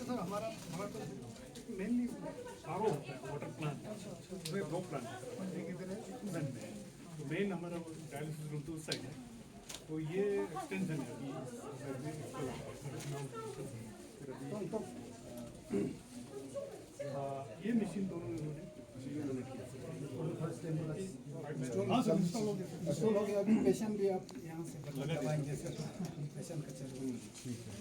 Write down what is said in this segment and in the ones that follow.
हमारा तो mainly RO होता है वाटर प्लांट, उसमें 2 प्लांट एक इधर है में तो मेन हमारा डायलिसिस रूम तो उस साइड है, तो ये एक्सटेंशन है अभी ये मशीन दोनों इन्होंने इंस्टॉल हो गया। अभी पेशेंट भी आप यहाँ से करवाएंगे सर, पेशेंट का चल ठीक है।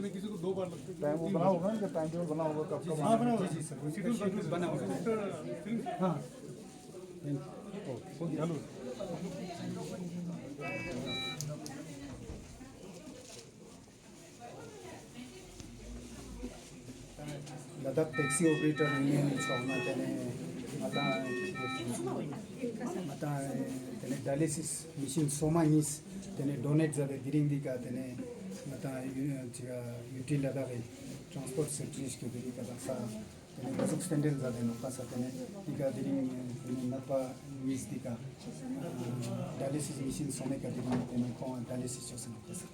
किसी को 2 बार लगता है टाइम वो बना होगा ना, टाइम टेबल बना होगा कब कब। हाँ बना होगा, जी सर, शेड्यूल बना होगा। हाँ लद्दाख टैक्सी ऑपरेटर यूनियन होना चाहिए। आता डायलिसिस मशीन सोमानीस तेने डोनेट जाते दिरिंग का तेने आता यूटिल लद्दाख ट्रांसपोर्ट सेक्रेटरीज के दिरी का सा तेने बसुक स्टैंडर्ड जाते नौका सा तेने दिका दिरिंग नपा न्यूज़ दिका डायलिसिस मशीन सोने का दिरिंग तेने कौन डायलिसिस जो से नौका सा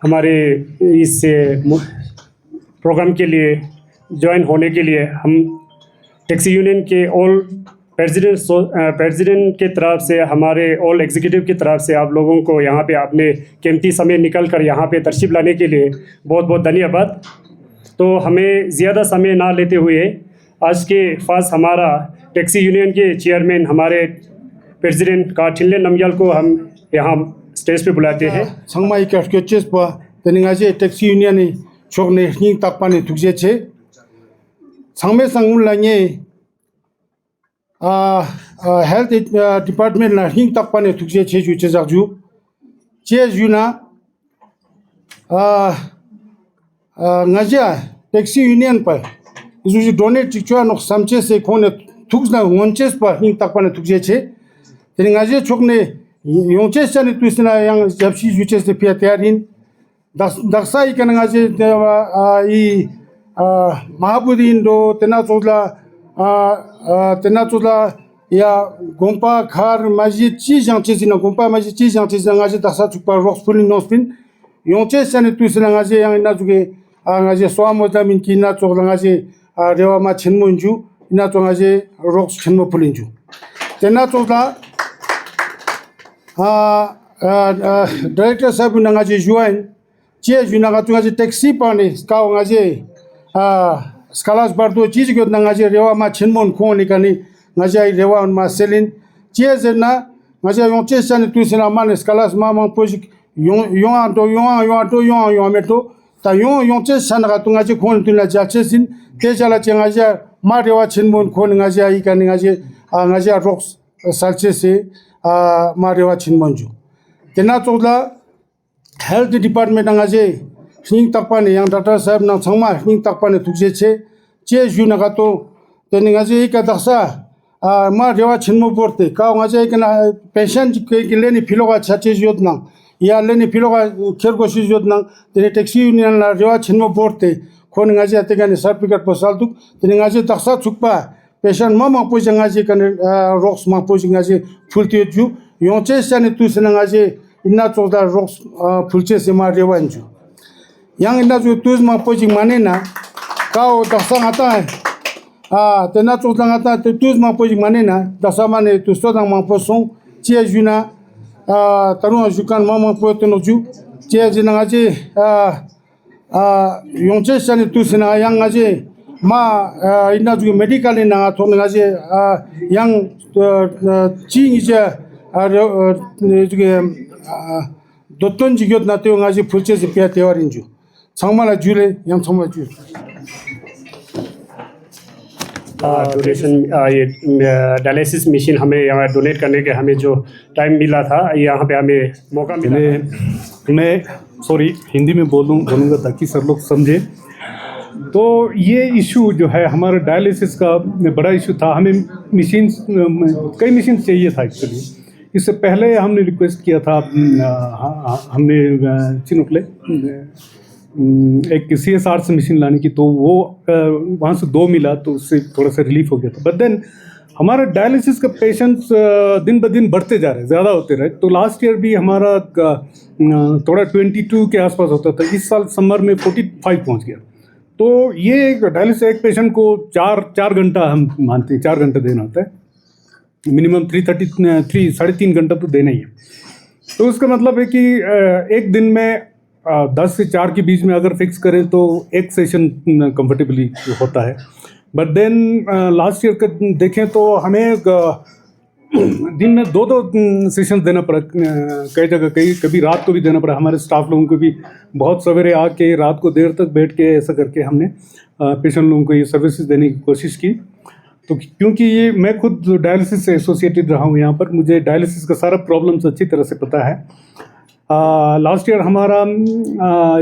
हमारे इस प्रोग्राम के लिए ज्वाइन होने के लिए हम टैक्सी यूनियन के ऑल प्रेसिडेंट के तरफ से, हमारे ऑल एग्जीक्यूटिव की तरफ से आप लोगों को यहाँ पे आपने कीमती समय निकल कर यहाँ पे तशरीफ़ लाने के लिए बहुत बहुत धन्यवाद। तो हमें ज़्यादा समय ना लेते हुए आज के पास हमारा टैक्सी यूनियन के चेयरमैन हमारे प्रेसिडेंट काठिले नमग्याल को हम यहाँ स्टेज पे बुलाते हैं। संगमाई का स्केचेस पर तेनिंगाजे टैक्सी यूनियन ने छोकने हिंग तक पाने तुझे छे संगमे संगुल लांगे हेल्थ डिपार्टमेंट ना हिंग तक पाने तुझे छे जुचे जाजू चे जुना ngaja taxi union pa isu donate chua nok samche se khone thuksna ngonches pa hing takpa na thukje che teni ngaje chokne yongches chani tuisna yang japsi juches de pia tiarin daksa ikan ngaje i mahabudin do tena chodla ya gompa khar maji chi jangche zina gompa maji chi jangche zina ngaje daksa chukpa rocks pulling nospin yongches chani tuisna ngaje yang na juge ngaje swamota min kina chokla ngaje rewa ma chenmunju ina to ngaje rocks chenmo pulinju tena chokla director sabu ngaje join che juna ga ngaje taxi pane ka ngaje skalas bardo chiji go ngaje rewa ma chenmon khoni kani ngaje rewa ma selin che zena ngaje yongche san tuisna man skalas ma ma project yong meto ta yong san ga tunga ji khon tunla jache sin te jala chenga ja ma rewa chenmon khon ngaje ai kan ngaje rocks salche se ma rewa chenmon ju tena chokla health department ngaje hing takpa ne yang doctor sahib na changma hing takpa ne thukje che ju na ga to teni ngaje ka daksa ma rewa chenmo porte ka ngaje kana patient ke leni philoga chache jot na या लेने फिलोगा खेर कोशिश जोतना तेरे taxi union ला रेवा छिन्मो बोर्डते खोन ngaji ate gane certificate पोसाल तुक तेने ngaji taksa chukpa patient मा pose ngaji कने rocks मा पोज ngaji फुलते जु योंचे सने तुसना ngaji इन्ना चोदा रॉक्स फुलचे से मा रेवा इंजु yang इन्ना जो तुस मा पोज माने ना काओ taksa आता है tena tu tanga ta tu ma po mane na da sama ne tu sto tang ma po song che juna taru jukan ma po to no ju che jina nga je yongche san tu sina yang nga je ma ina ju medical na to nga je yang chi ni je 도톤 지교도 나태용하지 불체스 피아 대화인 주 정말 주래 양 정말 주 donation ये dialysis machine हमें यहाँ donate करने के हमें जो time मिला था यहाँ पे हमें मौका मिला। मैं सॉरी हिंदी में बोलूँगा ताकि सब लोग समझे। तो ये इशू जो है हमारा डायलिसिस का बड़ा इशू था। हमें मशीन कई मशीन चाहिए था एक्चुअली। इससे पहले हमने रिक्वेस्ट किया था, हमने चिनुकले एक CSR से मशीन लाने की, तो वो वहाँ से 2 मिला तो उससे थोड़ा सा रिलीफ हो गया था। बट देन हमारा डायलिसिस का पेशेंट्स दिन ब दिन बढ़ते जा रहे, ज़्यादा होते रहे। तो लास्ट ईयर भी हमारा थोड़ा 22 के आसपास होता था, इस साल समर में 45 पहुँच गया। तो ये डायलिसिस एक पेशेंट को 4 घंटा हम मानते हैं, 4 घंटे देना होता है मिनिमम। 3.5 घंटा तो देना ही है। तो उसका मतलब है कि एक दिन में 10 से 4 के बीच में अगर फिक्स करें तो एक सेशन कंफर्टेबली होता है। बट देन लास्ट ईयर का देखें तो हमें दिन में 2 सेशन देना पड़ा कई जगह, कभी रात को भी देना पड़ा। हमारे स्टाफ लोगों को भी बहुत सवेरे आके रात को देर तक बैठ के ऐसा करके हमने पेशेंट लोगों को ये सर्विसेज देने की कोशिश की। तो क्योंकि ये मैं खुद डायलिसिस से एसोसिएटेड रहा हूँ यहाँ पर, मुझे डायलिसिस का सारा प्रॉब्लम्स अच्छी तरह से पता है। लास्ट ईयर हमारा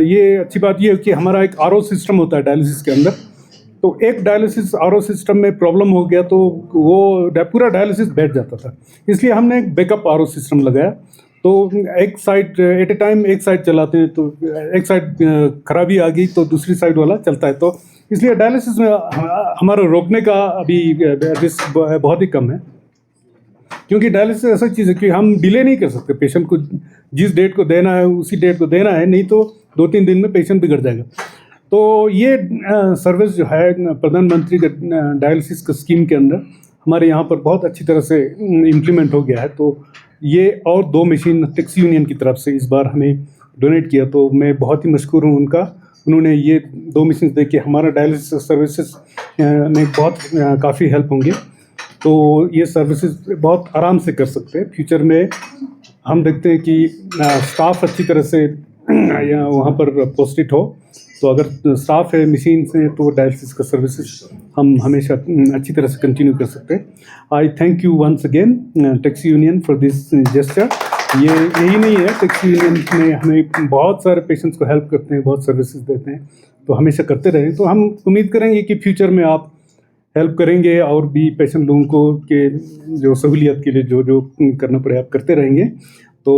ये अच्छी बात ये है कि हमारा एक RO सिस्टम होता है डायलिसिस के अंदर। तो एक डायलिसिस RO सिस्टम में प्रॉब्लम हो गया तो वो पूरा डायलिसिस बैठ जाता था, इसलिए हमने एक बैकअप RO सिस्टम लगाया। तो एक साइड एट ए टाइम एक साइड चलाते हैं, तो एक साइड खराबी आ गई तो दूसरी साइड वाला चलता है। तो इसलिए डायलिसिस में हमारा रोकने का अभी रिस्क बहुत ही कम है, क्योंकि डायलिसिस ऐसा चीज़ है कि हम डिले नहीं कर सकते। पेशेंट को जिस डेट को देना है उसी डेट को देना है, नहीं तो 2-3 दिन में पेशेंट बिगड़ जाएगा। तो ये सर्विस जो है प्रधानमंत्री के डायलिसिस का स्कीम के अंदर हमारे यहाँ पर बहुत अच्छी तरह से इम्प्लीमेंट हो गया है। तो ये और 2 मशीन टैक्सी यूनियन की तरफ से इस बार हमें डोनेट किया, तो मैं बहुत ही मशकूर हूँ उनका। उन्होंने ये 2 मशीन दे के हमारा डायलिसिस सर्विसेज में बहुत काफ़ी हेल्प होंगे। तो ये सर्विसेज बहुत आराम से कर सकते हैं। फ्यूचर में हम देखते हैं कि स्टाफ अच्छी तरह से वहाँ पर पोस्टेड हो, तो अगर स्टाफ है मशीन से तो डायलिसिस का सर्विसेज हम हमेशा अच्छी तरह से कंटिन्यू कर सकते हैं। I thank you once again taxi union for this gesture. ये यही नहीं है, टैक्सी यूनियन में हमें बहुत सारे पेशेंट्स को हेल्प करते हैं, बहुत सर्विसेज देते हैं, तो हमेशा करते रहें। तो हम उम्मीद करेंगे कि फ्यूचर में आप हेल्प करेंगे और भी पेशेंट लोगों को के जो सहूलियत के लिए जो करना पड़े आप करते रहेंगे। तो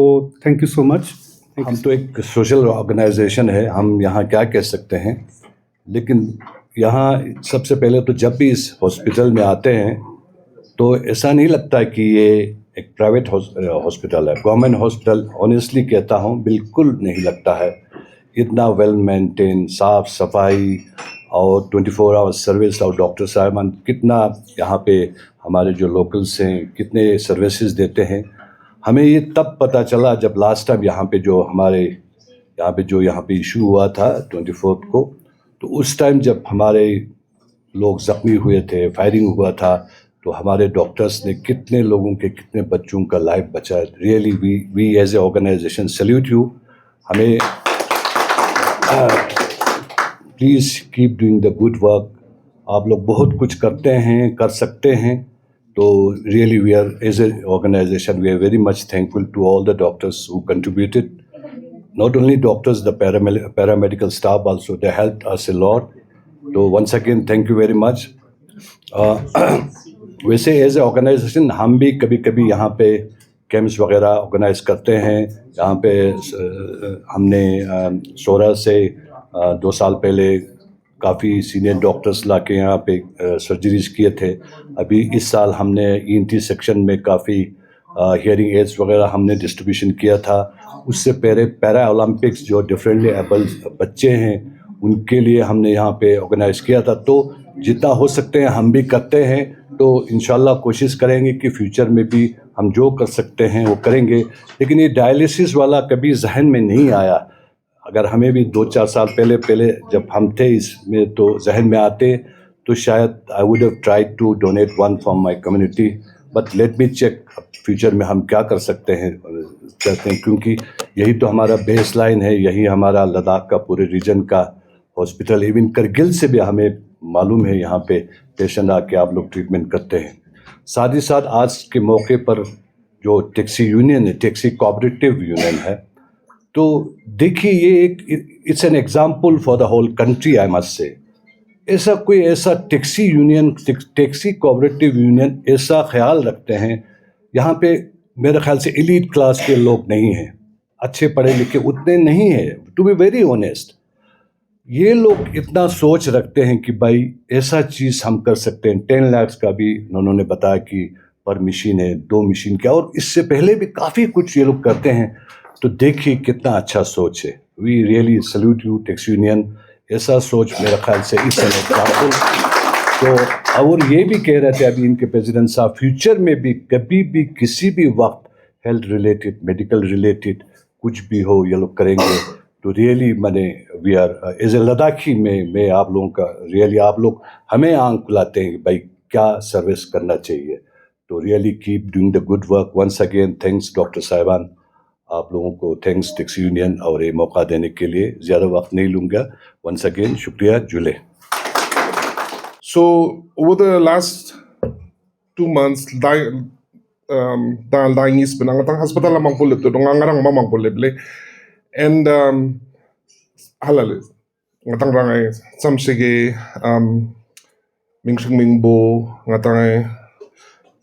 थैंक यू सो मच। हम तो एक सोशल ऑर्गेनाइजेशन है, हम यहाँ क्या कह सकते हैं, लेकिन यहाँ सबसे पहले तो जब भी इस हॉस्पिटल में आते हैं तो ऐसा नहीं लगता है कि ये एक प्राइवेट हॉस्पिटल है। गवर्नमेंट हॉस्पिटल ऑनेस्टली कहता हूँ बिल्कुल नहीं लगता है। इतना वेल मेंटेन, साफ सफाई और 24 आवर्स सर्विस, और डॉक्टर साहबान कितना यहाँ पे हमारे जो लोकल्स हैं कितने सर्विसेज देते हैं। हमें ये तब पता चला जब लास्ट टाइम यहाँ पे इशू हुआ था 24 को, तो उस टाइम जब हमारे लोग ज़ख्मी हुए थे, फायरिंग हुआ था, तो हमारे डॉक्टर्स ने कितने लोगों के कितने बच्चों का लाइफ बचाया। Really we as a organization salute you. हमें please keep doing the good work. आप लोग बहुत कुछ करते हैं, कर सकते हैं। तो really we are as a organisation we are very much thankful to all the doctors who contributed, not only doctors, the paramedical staff also, they helped us a lot. So once again thank you very much. वैसे as a organisation हम भी कभी कभी यहाँ पे camps वगैरह organise करते हैं। यहाँ पे हमने 16 से 2 साल पहले काफ़ी सीनियर डॉक्टर्स ला के यहाँ पे सर्जरीज किए थे। अभी इस साल हमने ENT सेक्शन में काफ़ी हियरिंग एड्स वगैरह हमने डिस्ट्रीब्यूशन किया था। उससे पहले पैरा ओलंपिक्स जो डिफरेंटली एबल बच्चे हैं उनके लिए हमने यहाँ पे ऑर्गेनाइज किया था। तो जितना हो सकते हैं हम भी करते हैं, तो इंशाल्लाह कोशिश करेंगे कि फ्यूचर में भी हम जो कर सकते हैं वो करेंगे। लेकिन ये डायलिसिस वाला कभी जहन में नहीं आया। अगर हमें भी 2-4 साल पहले जब हम थे इसमें तो जहन में आते तो शायद I would have tried to donate one from my community, but let me check future में हम क्या कर सकते हैं चाहते हैं, क्योंकि यही तो हमारा बेस लाइन है, यही हमारा लद्दाख का पूरे रीजन का हॉस्पिटल। इवन करगिल से भी हमें मालूम है यहाँ पे पेशेंट आके आप लोग ट्रीटमेंट करते हैं। साथ ही साथ आज के मौके पर जो टैक्सी यूनियन है, टैक्सी कोऑपरेटिव यूनियन है, तो देखिए ये एक it's an example for the whole country I must say. ऐसा कोई ऐसा taxi union, taxi cooperative union ऐसा ख्याल रखते हैं। यहाँ पे मेरे ख्याल से एलीट क्लास के लोग नहीं हैं, अच्छे पढ़े लिखे उतने नहीं हैं, टू बी वेरी ऑनेस्ट। ये लोग इतना सोच रखते हैं कि भाई ऐसा चीज़ हम कर सकते हैं। 10 लाख का भी उन्होंने बताया कि पर मशीन है, 2 मशीन का, और इससे पहले भी काफ़ी कुछ ये लोग करते हैं। तो देखिए कितना अच्छा सोच है। We really salute you taxi union. ऐसा सोच मेरे ख्याल से इस एग्जाम्पल। तो और ये भी कह रहे थे अभी इनके प्रेसिडेंट साहब, फ्यूचर में भी कभी भी किसी भी वक्त हेल्थ रिलेटेड, मेडिकल रिलेटेड कुछ भी हो ये लोग करेंगे। तो रियली मैंने we are as a Ladakhi में मैं आप लोगों का रियली, आप लोग हमें आंख खुलाते हैं कि भाई क्या सर्विस करना चाहिए। तो really keep doing the good work. Once again thanks doctor साहिबान, आप लोगों को थैंक्स टैक्सी यूनियन और ये मौका देने के लिए। ज़्यादा वक्त नहीं लूँगा। वंस अगेन शुक्रिया जुले। So over the last 2 months, dying is penangatang hospital lamang po lepto ngangarang mamang po leble, and halal ngatang rangay samsige mingsing mingbo ngatang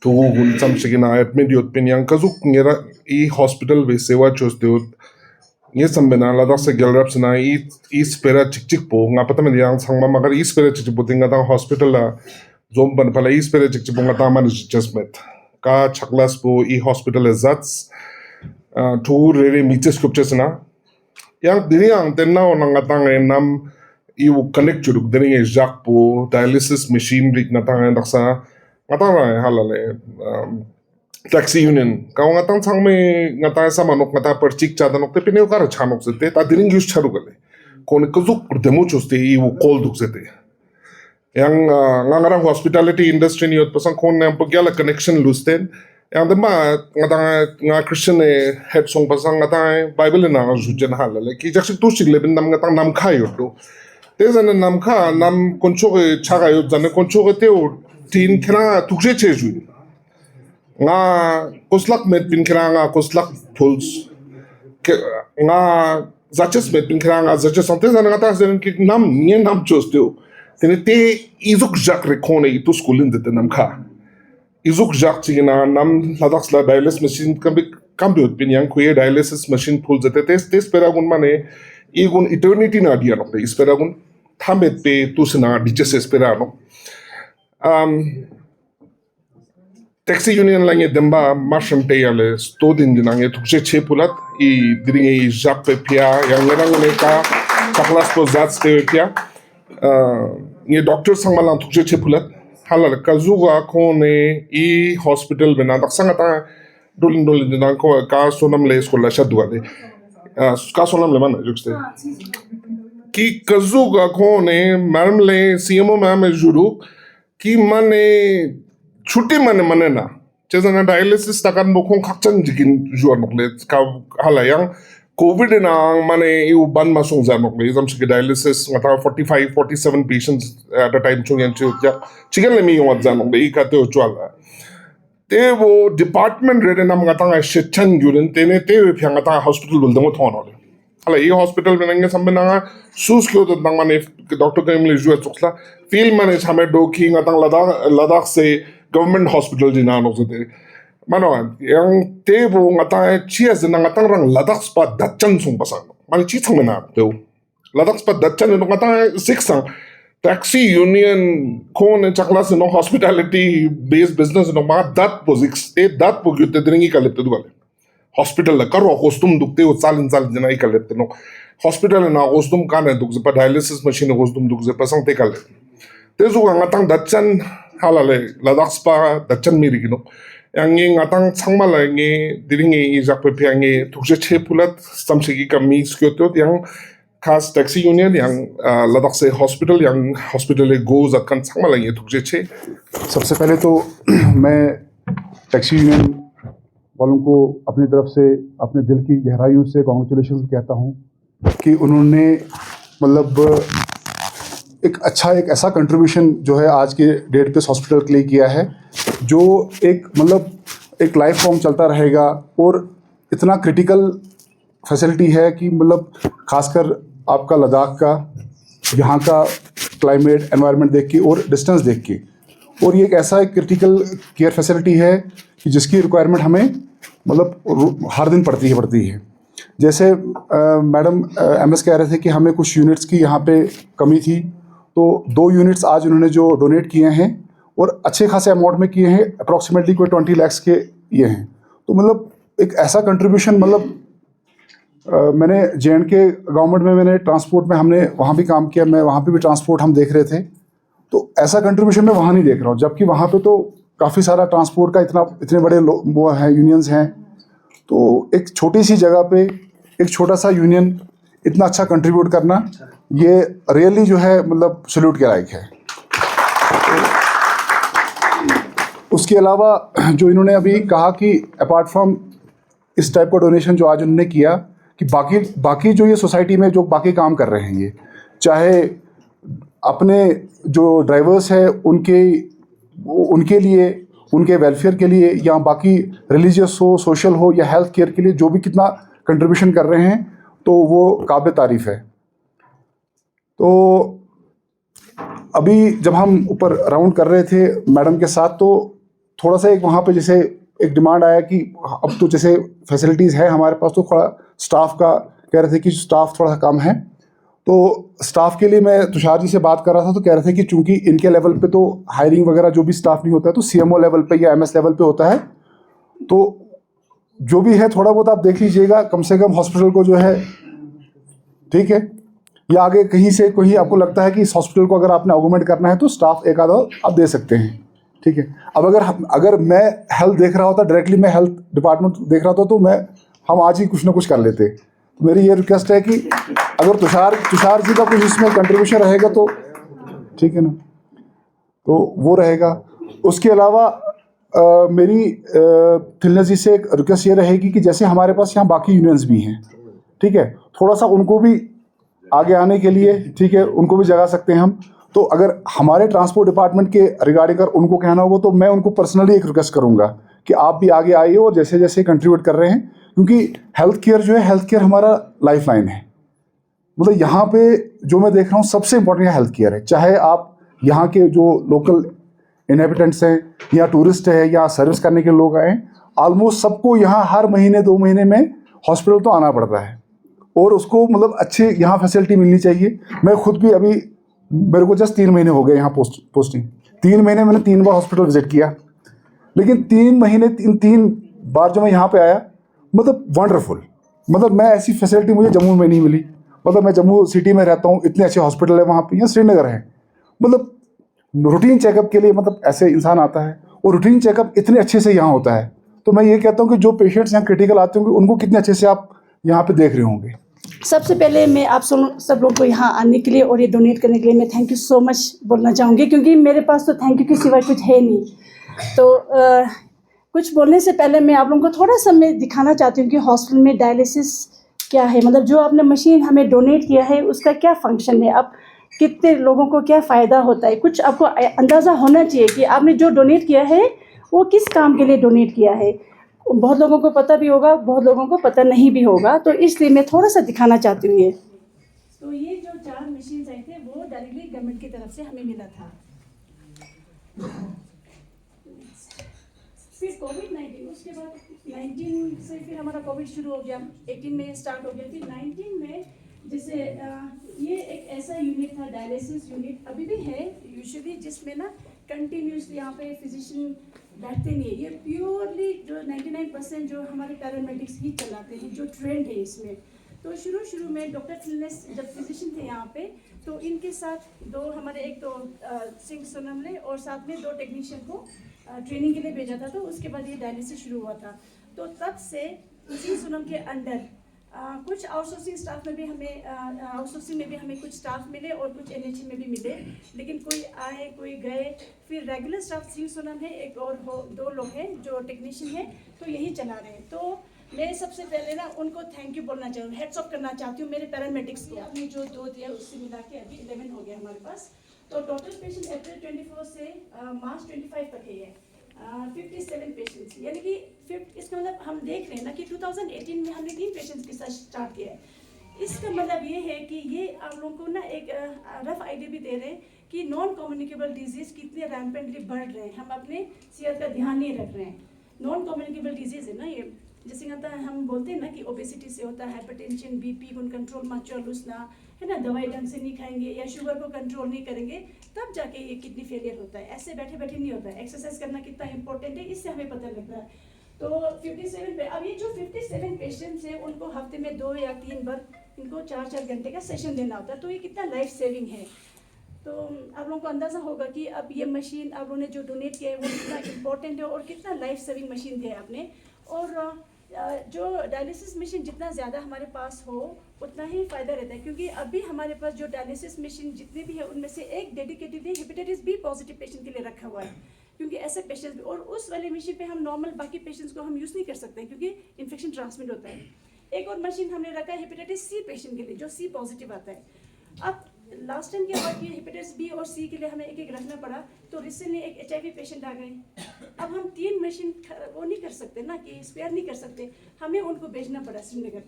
tugun samsige na admit yot pinyang kazuk ngira I hospital be sewa chosdeut ये संबंधना लद्दाख से गैलरप से ना ई स्पेरा चिक पो ngapata men yang sangma magar ई स्पेरा चिक पो tinga tang hospital la zom ban pala ई स्पेरा चिक पो ngata man adjustment का छकलास पो ई hospital ezats to really meet scriptures na yang diri ang tenna on ngatang nam I connect churuk diri e jak po dialysis machine rig natang ndaksa ngatang halale taxi union का ngatang sangme ngata sama nok ngata perchik chada nok te pineu kar chanok zete ta diring use charu gale kon kazuk demo choste I call duk zete yang ngangarang hospitality industry ni ot pasang kon nam pagyala connection lusten yang de ma ngata nga Christian head song pasang ngata Bible na jujen halale ki jaksik tu sigle bin nam ngata nam khayo to te zan nam kha nam koncho chaga yo zan koncho te tin khna tukje cheju nga koslak met pin kranga koslak pulse nga zaches met pin kranga zaches antes na ngata zen ki nam nie nam chostu tene te izuk jak rekone itu skulin de nam kha izuk jak tigina nam ladax la dialysis machine kambi pin yang kuye dialysis machine pulse de te spera gun mane igun eternity na dia no te spera gun thamet pe tusna diches spera no taxi union लांगे दंबा मार्शम पे Yale sto दिन दिनांगे तुझे छे पुलत I दिरिंगे जाप पे पिया yang ngerang mereka saklas po zat ste piya ये डॉक्टर संगमाला तुझे छे पुलत halal kazuga kone I hospital bena daksangata dolin dinan ko ka sonam le skola shadwale ka sonam le man jukste ki kazuga kone marmle CMO ma'am juru ki mane छुट्टी मने ना चेजना dialysis तकन बखों खक्चन जिकिन जुआ नोकले का हाला yang Covid ना माने you बन मासों जा नोकले जम से dialysis ngata 45-47 patients at a time chung yanchu ja chicken le mi yong जा नोकले ई काते चुआला ते वो डिपार्टमेंट रेड नाम ngata शिक्षण जुरन तेने ते ngata हॉस्पिटल बुलदंगो थोनोले हाला ई हॉस्पिटल में संबंधा सूस क्यों तो तंग माने डॉक्टर के मिले जुआ चुक्ला फील माने हमें डोकी ngata लद्दाख से government hospital di nano zete manoan yang tebo ngata chia zena ngata rang Ladakh spa dachan sung pasang mani chi thang na teo Ladakh spa dachan no ngata siksang taxi union kon chaklas no hospitality based business no ma dat pozix te dat pogyute dringi kalette duale hospital la karo hostum dukte o salin jena I kalette no hospital na hostum kana dukze pa dialysis machine hostum dukze pasang te kalette tezu ngatang dachan halale ladak spa dachan miri kino yang ngatang changmala nge diringe izak pe pyange thukse che pulat samsegi kami skyotot yang khas taxi union yang ladak se hospital yang hospital go zakkan changmala nge thukse che. सबसे पहले तो मैं taxi union वालों को अपनी तरफ से अपने दिल की गहराइयों से कॉन्ग्रेचुलेशन कहता हूँ कि उन्होंने मतलब एक ऐसा कंट्रीब्यूशन जो है आज के डेट पे हॉस्पिटल के लिए किया है जो एक मतलब एक लाइफ लॉन्ग चलता रहेगा और इतना क्रिटिकल फैसिलिटी है कि मतलब खासकर आपका लद्दाख का यहाँ का क्लाइमेट एनवायरनमेंट देख के और डिस्टेंस देख के, और ये एक ऐसा एक क्रिटिकल केयर फैसिलिटी है कि जिसकी रिक्वायरमेंट हमें मतलब हर दिन पड़ती है। जैसे मैडम MS कह रहे थे कि हमें कुछ यूनिट्स की यहाँ पे कमी थी, तो 2 यूनिट्स आज उन्होंने जो डोनेट किए हैं और अच्छे खासे अमाउंट में किए हैं, अप्रॉक्सीमेटली कोई 20 लाख के ये हैं। तो मतलब एक ऐसा कंट्रीब्यूशन मतलब मैंने JNK गवर्नमेंट में मैंने ट्रांसपोर्ट में हमने वहाँ भी काम किया, मैं वहाँ पे भी ट्रांसपोर्ट हम देख रहे थे, तो ऐसा कंट्रीब्यूशन मैं वहाँ नहीं देख रहा हूँ, जबकि वहाँ पे तो काफ़ी सारा ट्रांसपोर्ट का इतने बड़े वो हैं यूनियंस हैं। तो एक छोटी सी जगह पे एक छोटा सा यूनियन इतना अच्छा कंट्रीब्यूट करना ये रियली जो है मतलब सैल्यूट के लायक है। उसके अलावा जो इन्होंने अभी कहा कि अपार्ट फ्रॉम इस टाइप का डोनेशन जो आज उन्होंने किया कि बाकी जो ये सोसाइटी में जो बाकी काम कर रहे हैं, ये चाहे अपने जो ड्राइवर्स हैं उनके लिए, उनके वेलफेयर के लिए, या बाकी रिलीजियस हो, सोशल हो या हेल्थ केयर के लिए जो भी कितना कंट्रीब्यूशन कर रहे हैं, तो वो काबिल तारीफ़ है। तो अभी जब हम ऊपर राउंड कर रहे थे मैडम के साथ, तो थोड़ा सा एक वहाँ पे जैसे एक डिमांड आया कि अब तो जैसे फैसिलिटीज़ है हमारे पास, तो थोड़ा स्टाफ का कह रहे थे कि स्टाफ थोड़ा सा कम है। तो स्टाफ के लिए मैं तुषार जी से बात कर रहा था, तो कह रहे थे कि चूंकि इनके लेवल पे तो हायरिंग वगैरह जो भी स्टाफ नहीं होता है, तो CMO लेवल पे या MS लेवल पे होता है, तो जो भी है थोड़ा बहुत आप देख लीजिएगा, कम से कम हॉस्पिटल को जो है ठीक है, या आगे कहीं से कहीं आपको लगता है कि इस हॉस्पिटल को अगर आपने ऑगमेंट करना है तो स्टाफ एक आधा आप दे सकते हैं, ठीक है। अब अगर मैं हेल्थ देख रहा होता, डायरेक्टली मैं हेल्थ डिपार्टमेंट देख रहा था, तो हम आज ही कुछ ना कुछ कर लेते। तो मेरी ये रिक्वेस्ट है कि अगर तुषार जी का कुछ इसमें कंट्रीब्यूशन रहेगा तो ठीक है ना, तो वो रहेगा। उसके अलावा मेरी थिलना जी से एक रिक्वेस्ट ये रहेगी कि जैसे हमारे पास यहाँ बाकी यूनियंस भी हैं, ठीक है, थोड़ा सा उनको भी आगे आने के लिए, ठीक है, उनको भी जगा सकते हैं हम। तो अगर हमारे ट्रांसपोर्ट डिपार्टमेंट के रिगार्डिंग अगर उनको कहना होगा, तो मैं उनको पर्सनली एक रिक्वेस्ट करूंगा कि आप भी आगे आइए और जैसे जैसे कंट्रीब्यूट कर रहे हैं, क्योंकि हेल्थ केयर जो है, हेल्थ केयर हमारा लाइफ लाइन है। मतलब यहाँ पे जो मैं देख रहा हूँ सबसे इंपॉर्टेंट हेल्थ केयर है, चाहे आप यहाँ के जो लोकल इनहेबिटेंट्स हैं या टूरिस्ट है या सर्विस करने के लोग आए, ऑलमोस्ट सबको यहाँ हर महीने 2 महीने में हॉस्पिटल तो आना पड़ता है, और उसको मतलब अच्छी यहाँ फैसिलिटी मिलनी चाहिए। मैं खुद भी अभी मेरे को जस्ट 3 महीने हो गए यहाँ पोस्टिंग, 3 महीने मैंने 3 बार हॉस्पिटल विजिट किया, लेकिन 3 महीने 3 बार जो मैं यहाँ पे आया, मतलब वंडरफुल, मतलब मैं ऐसी फैसिलिटी मुझे जम्मू में नहीं मिली। मतलब मैं जम्मू सिटी में रहता हूँ, इतने अच्छे हॉस्पिटल है वहाँ पे, या श्रीनगर है, मतलब रूटीन चेकअप के लिए मतलब ऐसे इंसान आता है, और रूटीन चेकअप इतने अच्छे से यहाँ होता है। तो मैं ये कहता हूँ कि जो पेशेंट्स यहाँ क्रिटिकल आते होंगे, उनको कितने अच्छे से आप यहाँ पे देख रहे होंगे। सबसे पहले मैं आप सब लोग को यहाँ आने के लिए और ये डोनेट करने के लिए मैं थैंक यू सो मच बोलना चाहूँगी, क्योंकि मेरे पास तो थैंक यू के सिवाय कुछ है नहीं। तो कुछ बोलने से पहले मैं आप लोगों को थोड़ा सा मैं दिखाना चाहती हूँ कि हॉस्पिटल में डायलिसिस क्या है, मतलब जो आपने मशीन हमें डोनेट किया है उसका क्या फंक्शन है, अब कितने लोगों को क्या फ़ायदा होता है, कुछ आपको अंदाज़ा होना चाहिए कि आपने जो डोनेट किया है वो किस काम के लिए डोनेट किया है। बहुत लोगों को पता भी होगा, बहुत लोगों को पता नहीं भी होगा, तो इसलिए मैं थोड़ा सा दिखाना चाहती हूँ ये। तो ये जो 4 मशीन आए थे वो डायरेक्टली गवर्नमेंट की तरफ से हमें मिला था। फिर कोविड-19, उसके बाद 19 से फिर हमारा कोविड शुरू हो गया, 18 में स्टार्ट हो गया, फिर 19 में जैसे ये एक ऐसा यूनिट था, डायलिसिस यूनिट अभी भी है यूजुअली, जिसमें ना कंटिन्यूसली यहाँ पे फिजिशियन बैठते नहीं है। ये प्योरली जो 99% जो हमारे पैरामेडिक्स ही चलाते हैं, जो ट्रेंड है इसमें। तो शुरू में डॉक्टर फिलनेस जब फिजिशियन थे यहाँ पे, तो इनके साथ दो हमारे एक तो सिंह सोनमले और साथ में दो टेक्नीशियन को ट्रेनिंग के लिए भेजा था। तो उसके बाद ये डायलिसिस शुरू हुआ था। तो तब से सिंह सोनम के अंडर कुछ आउटसोर्सिंग स्टाफ में भी हमें कुछ स्टाफ मिले और कुछ NHM में भी मिले, लेकिन कोई आए कोई गए। फिर रेगुलर स्टाफ सिंह सोनम है, एक और दो लोग हैं जो टेक्नीशियन हैं, तो यही चला रहे हैं। तो मैं सबसे पहले ना उनको थैंक यू बोलना चाहूँ, हेड्स ऑफ करना चाहती हूँ मेरे पैरामेडिक्स को। आपने जो 2 दिया उससे मिला के अभी 11 हो गया हमारे पास। तो टोटल पेशेंट अप्रैल 24 से मार्च 25 तक है 57 पेशेंट्स, यानी कि इसका मतलब हम देख रहे हैं ना कि 2018 में हमने 3 पेशेंट्स के साथ स्टार्ट किया है। इसका मतलब ये है कि ये आप लोगों को ना एक रफ आइडिया भी दे रहे हैं कि नॉन कम्युनिकेबल डिजीज़ कितने रैम्पेंटली बढ़ रहे हैं। हम अपने सेहत का ध्यान नहीं रख रहे हैं। नॉन कम्युनिकेबल डिजीज़ है ना ये, जैसे हम बोलते हैं ना कि ओबेसिटी से होता है हाइपरटेंशन, BP को कंट्रोल माचुआ लूसना, है ना, दवाई ढंग से नहीं खाएंगे या शुगर को कंट्रोल नहीं करेंगे तब जाके ये किडनी फेलियर होता है। ऐसे बैठे बैठे नहीं होता है। एक्सरसाइज करना कितना इंपॉर्टेंट है इससे हमें पता लगता है। तो 57 पे अब ये जो 57 पेशेंट्स हैं उनको हफ्ते में 2 या 3 बार इनको 4-4 घंटे का सेशन देना होता है। तो ये कितना लाइफ सेविंग है। तो आप लोगों को अंदाज़ा होगा कि अब ये मशीन आप लोगों ने जो डोनेट किया है वो कितना इंपॉर्टेंट है और कितना लाइफ सेविंग मशीन दिया है आपने। और जो डायलिसिस मशीन जितना ज़्यादा हमारे पास हो उतना ही फ़ायदा रहता है, क्योंकि अभी हमारे पास जो डायलिसिस मशीन जितनी भी है उनमें से एक dedicatedly hepatitis B positive patient के लिए रखा हुआ है, क्योंकि ऐसे पेशेंट्स और उस वाले मशीन पे हम नॉर्मल बाकी पेशेंट्स को हम यूज़ नहीं कर सकते क्योंकि इन्फेक्शन ट्रांसमिट होता है। एक और मशीन हमने रखा है हेपेटाइटिस C पेशेंट के लिए जो C पॉजिटिव आता है। अब लास्ट टाइम क्या हुआ कि हेपेटाइटिस B और C के लिए हमें एक रखना पड़ा, तो रिसेंटली एक HIV पेशेंट आ गए। अब हम 3 मशीन वो नहीं कर सकते ना कि स्पेयर नहीं कर सकते, हमें उनको भेजना पड़ा श्रीनगर,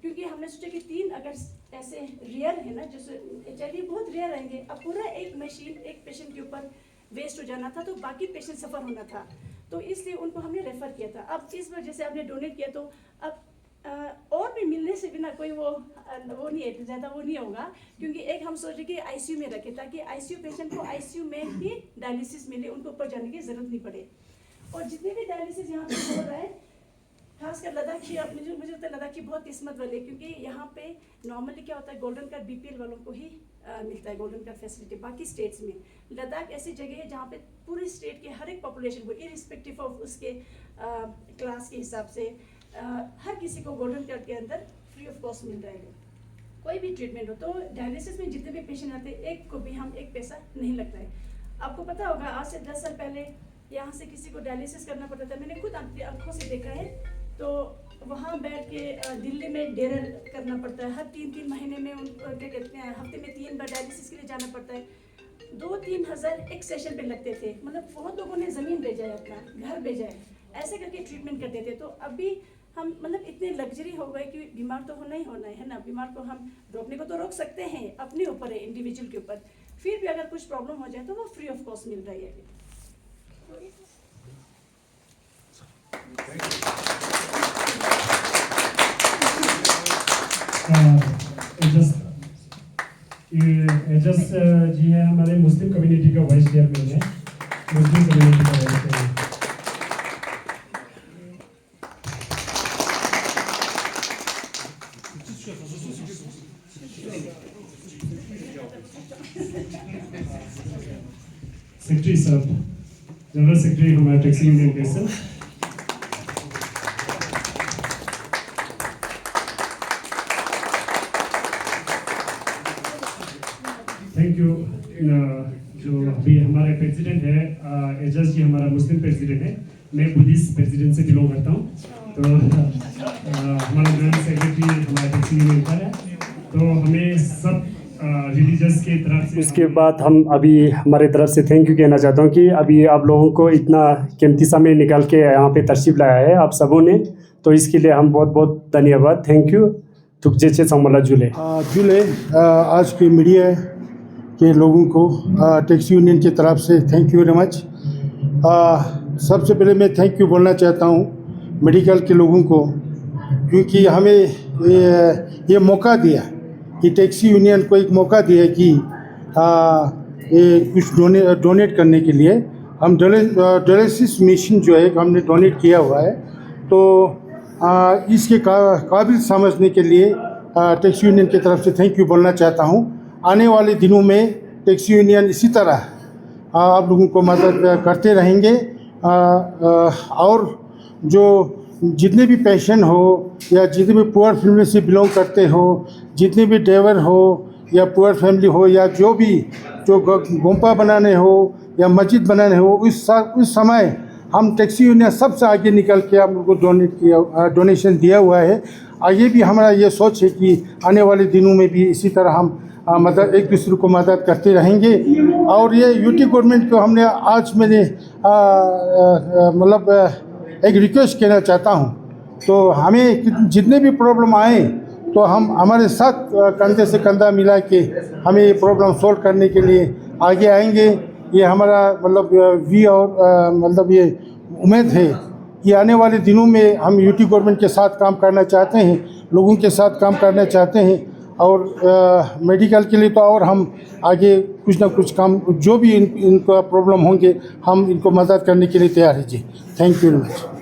क्योंकि हमने सोचा कि 3 अगर ऐसे रेयर है ना, जैसे HIV बहुत रेयर आएंगे। अब पूरा एक मशीन एक पेशेंट के ऊपर वेस्ट हो जाना था तो बाकी पेशेंट सफ़र होना था, तो इसलिए उनको हमने रेफ़र किया था। अब इस बार जैसे आपने डोनेट किया तो अब और भी मिलने से बिना कोई वो नहीं है, ज़्यादा वो नहीं होगा, क्योंकि एक हम सोच रहे कि ICU में रखें ताकि ICU पेशेंट को ICU में ही डायलिसिस मिले, उनको ऊपर जाने की ज़रूरत नहीं पड़े। और जितने भी डायलिसिस यहाँ पे हो रहा है खासकर लद्दाखी, मुझे लगता है लद्दाखी बहुत किस्मत वाले, क्योंकि यहाँ पे नॉर्मली क्या होता है गोल्डन कार्ड BPL वालों को ही मिलता है गोल्डन कार्ड फैसिलिटी। बाकी स्टेट्स में लद्दाख ऐसी जगह है जहाँ पे पूरे स्टेट के हर एक पॉपुलेशन को इरिस्पेक्टिव ऑफ उसके क्लास के हिसाब से हर किसी को गोल्डन कार्ड के अंदर फ्री ऑफ कॉस्ट मिल रहा है कोई भी ट्रीटमेंट हो। तो डायलिसिस में जितने भी पेशेंट आते हैं एक को भी हम एक पैसा नहीं लगता है। आपको पता होगा आज से 10 साल पहले यहाँ से किसी को डायलिसिस करना पड़ता था, मैंने खुद अपनी आँखों से देखा है। तो वहाँ बैठ के दिल्ली में डेरा करना पड़ता है, हर 3-3 महीने में क्या कहते हैं हफ्ते में 3 बार डायलिसिस के लिए जाना पड़ता है। 2-3 हज़ार एक सेशन पे लगते थे, मतलब बहुत लोगों ने ज़मीन भेजा है, अपना घर भेजा है, ऐसे करके ट्रीटमेंट करते थे। तो अभी हम मतलब इतने लग्जरी हो गए कि बीमार तो होना ही होना है ना। बीमार को हम रोकने को तो रोक सकते हैं, अपने ऊपर है, इंडिविजुअल के ऊपर। फिर भी अगर कुछ प्रॉब्लम हो जाए तो वो फ्री ऑफ कॉस्ट मिल रही है एजस जी है हमारे मुस्लिम कम्युनिटी का वाइस चेयरमैन है, मुस्लिम कम्युनिटी का वाइस चेयरमैन। सेक्रेटरी साहब, जनरल सेक्रेटरी हमारे टैक्सी यूनियन के सर। Thank you. जो अभी हमारे प्रेसिडेंट है एजाज जी, हमारा मुस्लिम प्रेसिडेंट है, मैं बुद्धिस्ट प्रेसिडेंट से बिलोंग करता हूँ। तो हमारा जनरल सेक्रेटरी हमारे टैक्सी यूनियन का है, तो हमें सब रिलीजियस के तरफ से। उसके बाद हम अभी हमारे तरफ से थैंक यू कहना चाहता हूँ कि अभी आप लोगों को इतना कीमती समय निकाल के यहाँ पे तशरीफ लाया है आप सबों ने, तो इसके लिए हम बहुत बहुत धन्यवाद। Thank you. तुकजेचे संबला जुले आज के मीडिया के लोगों को टैक्सी यूनियन की तरफ से थैंक यू वेरी मच। सबसे पहले मैं थैंक यू बोलना चाहता हूँ मेडिकल के लोगों को, क्योंकि हमें ये मौका दिया कि टैक्सी यूनियन को एक मौका दिया कि ये कुछ डोनेट करने के लिए। हम डायलिसिस मशीन जो है हमने डोनेट किया हुआ है, तो इसके काबिल समझने के लिए टैक्सी यूनियन की तरफ से थैंक यू बोलना चाहता हूँ। आने वाले दिनों में टैक्सी यूनियन इसी तरह आप लोगों को मदद करते रहेंगे और जो जितने भी पेशेंट हो या जितने भी पुअर फैमिली से बिलोंग करते हो, जितने भी ड्राइवर हो या पुअर फैमिली हो या जो भी जो गोम्पा बनाने हो या मस्जिद बनाने हो, उस समय हम टैक्सी यूनियन सबसे आगे निकल के हम लोग को डोनेशन दिया हुआ है। आगे भी हमारा ये सोच है कि आने वाले दिनों में भी इसी तरह हम मदद एक दूसरे को मदद करते रहेंगे। और ये यूटी गवर्नमेंट को हमने आज मैंने मतलब एक रिक्वेस्ट कहना चाहता हूँ, तो हमें जितने भी प्रॉब्लम आए तो हम हमारे साथ कंधे से कंधा मिला के हमें ये प्रॉब्लम सॉल्व करने के लिए आगे आएंगे। ये हमारा मतलब ये उम्मीद है कि आने वाले दिनों में हम यूटी गवर्नमेंट के साथ काम करना चाहते हैं, लोगों के साथ काम करना चाहते हैं और मेडिकल के लिए तो और हम आगे कुछ ना कुछ काम जो भी इनका प्रॉब्लम होंगे हम इनको मदद करने के लिए तैयार हैं जी। Thank you very much.